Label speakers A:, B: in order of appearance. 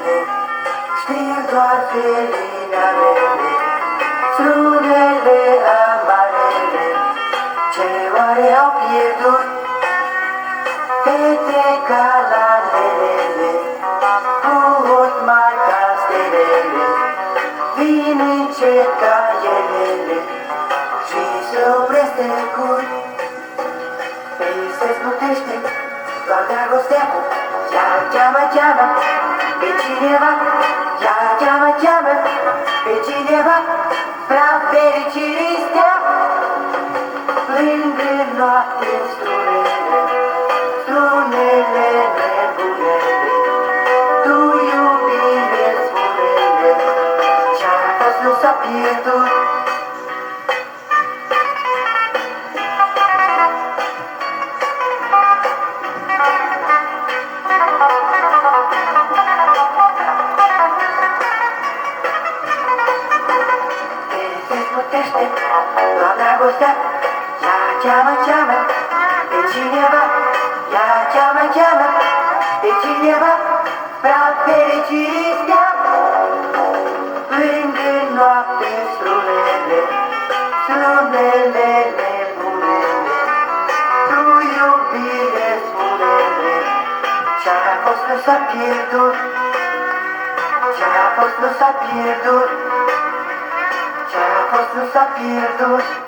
A: felinele, știu doar felinele, strunele amarele, ce oare au pierdut? Fete ca la lelele, cu ochi mari ca stelele, vin încet ca elele și se opresc trecut. Se sputește doar dragostea, ea cheamă pe cineva, ea cheamă pe cineva, prea fericirii stea. Plâng în noapte strunele, strunele nebunele, tu iubire spune-le, ce-a fost nu s-a pierdut. Doar dragostea, ea cheamă pe cineva, ea cheamă pe cineva, prea fericirii stea. Plâng în noapte strunele, strunele nebunele, tu iubire spune-le, ce-a fost nu s-a pierdut, ce-a fost nu s-a pierdut, ce-a fost nu s-a pierdut.